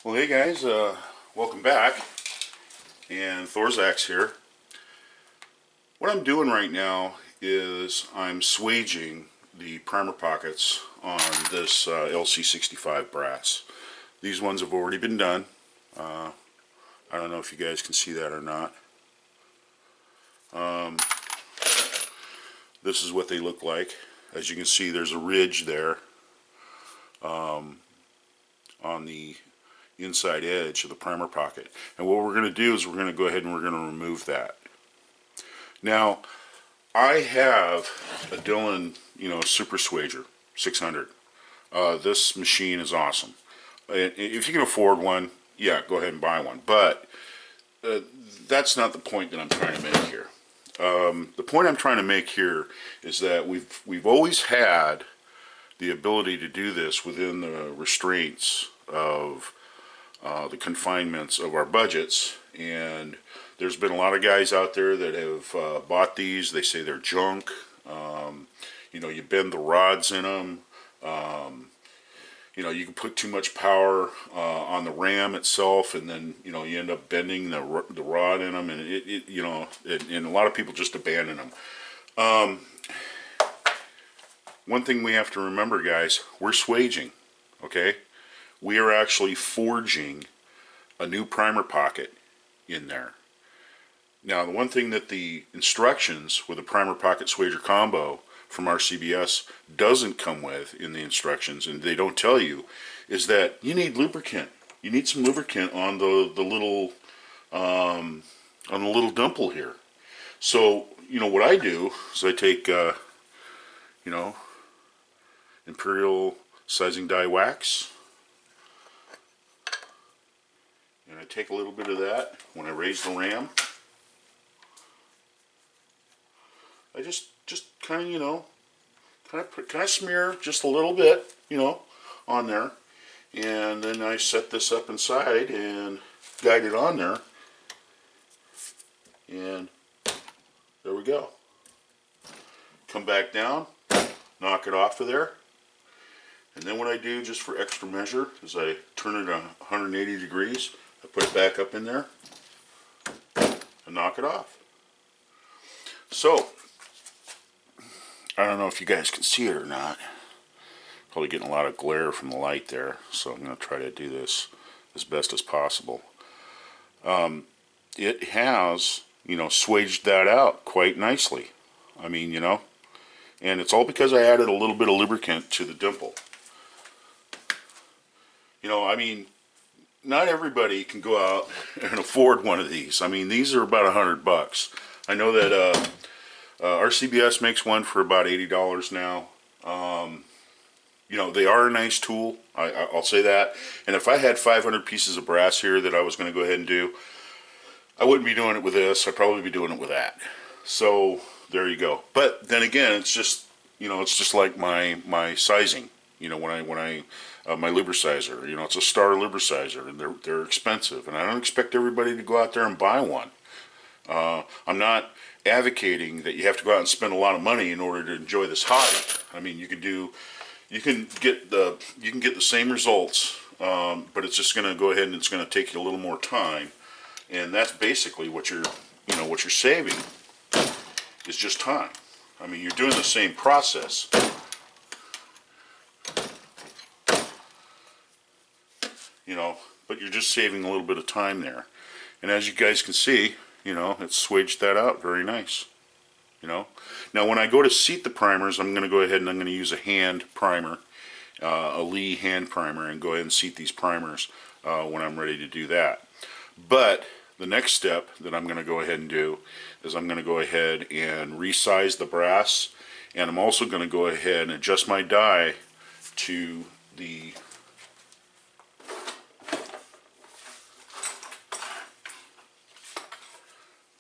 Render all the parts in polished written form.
Well, hey guys, welcome back. And Thorzak's here. What I'm doing right now is I'm swaging the primer pockets on this LC65 brass. These ones have already been done. I don't know if you guys can see that or not. This is what they look like. As you can see, there's a ridge there on the inside edge of the primer pocket. And what we're going to do is we're going to go ahead and we're going to remove that. Now, I have a Dillon, Super Swager 600. This machine is awesome. If you can afford one, yeah, go ahead and buy one. But that's not the point that I'm trying to make here. The point I'm trying to make here is that we've always had the ability to do this within the restraints of the confinements of our budgets, and there's been a lot of guys out there that have bought these. They say they're junk. You bend the rods in them. You can put too much power on the ram itself, and then you end up bending the rod in them, and and a lot of people just abandon them. One thing we have to remember, guys, we're swaging, okay? We are actually forging a new primer pocket in there. Now, the one thing that the instructions with the primer pocket swager combo from RCBS doesn't come with in the instructions, and they don't tell you, is that you need lubricant. You need some lubricant on the little dimple here. So, what I do is I take, Imperial sizing dye wax, and I take a little bit of that when I raise the ram. I just kind of smear just a little bit, on there, and then I set this up inside and guide it on there, and there we go. Come back down, knock it off of there, and then what I do just for extra measure is I turn it 180 degrees, I put it back up in there, and knock it off. So, I don't know if you guys can see it or not. Probably getting a lot of glare from the light there, so I'm going to try to do this as best as possible. It has, swaged that out quite nicely. I mean, and it's all because I added a little bit of lubricant to the dimple. Not everybody can go out and afford one of these. I mean, these are about $100. I know that RCBS makes one for about $80 now. They are a nice tool. I'll say that. And if I had 500 pieces of brass here that I was going to go ahead and do, I wouldn't be doing it with this. I'd probably be doing it with that. So there you go. But then again, it's just like my sizing. My lubricizer. It's a Star lubricizer, and they're expensive. And I don't expect everybody to go out there and buy one. I'm not advocating that you have to go out and spend a lot of money in order to enjoy this hobby. I mean, you can get the same results, but it's just going to go ahead and it's going to take you a little more time, and that's basically what you're saving is just time. I mean, you're doing the same process. But you're just saving a little bit of time there. And as you guys can see, it's swaged that out very nice. Now when I go to seat the primers, I'm going to go ahead and I'm going to use a hand primer, a Lee hand primer, and go ahead and seat these primers when I'm ready to do that. But the next step that I'm going to go ahead and do is I'm going to go ahead and resize the brass, and I'm also going to go ahead and adjust my die to the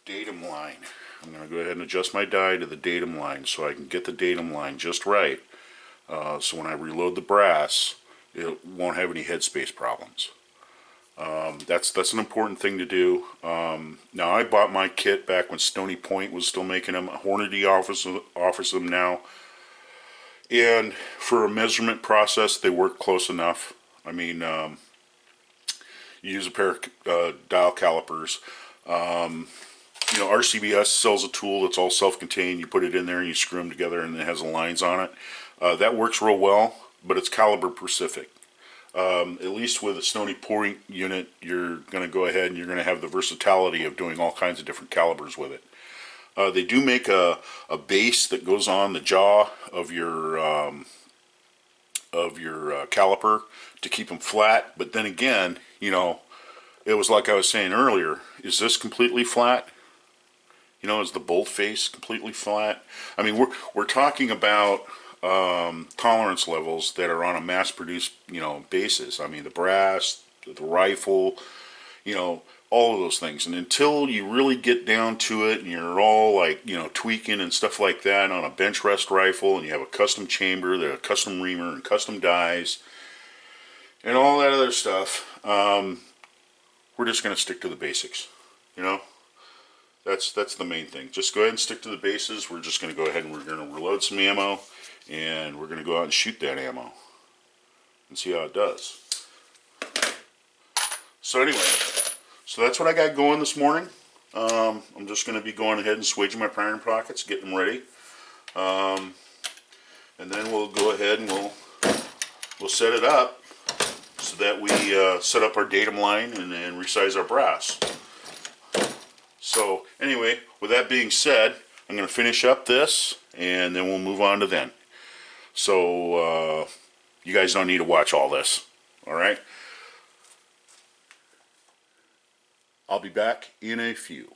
datum line. I'm going to go ahead and adjust my die to the datum line so I can get the datum line just right, so when I reload the brass it won't have any headspace problems. That's an important thing to do. Now, I bought my kit back when Stony Point was still making them. Hornady offers them now, and for a measurement process they work close enough. I mean, You use a pair of dial calipers. You know, RCBS sells a tool that's all self-contained. You put it in there and you screw them together, and it has the lines on it. That works real well, but it's caliber specific. At least with a Stony Point unit, you're going to go ahead and you're going to have the versatility of doing all kinds of different calibers with it. They do make a base that goes on the jaw of your caliper to keep them flat. But then again, you know, it was like I was saying earlier, is this completely flat? You know, is the bolt face completely flat? I mean, we're talking about tolerance levels that are on a mass-produced, you know, basis. I mean, the brass, the rifle, you know, all of those things. And until you really get down to it, and you're all like, you know, tweaking and stuff like that on a bench rest rifle, and you have a custom chamber, the custom reamer, and custom dies, and all that other stuff, we're just going to stick to the basics, you know. That's the main thing. Just go ahead and stick to the bases. We're just going to go ahead and we're going to reload some ammo, and we're going to go out and shoot that ammo and see how it does. So anyway, so that's what I got going this morning. I'm just going to be going ahead and swaging my priming pockets, getting them ready, and then we'll go ahead and we'll set it up so that we set up our datum line and resize our brass. So anyway, with that being said, I'm going to finish up this, and then we'll move on to then. So you guys don't need to watch all this. All right? I'll be back in a few.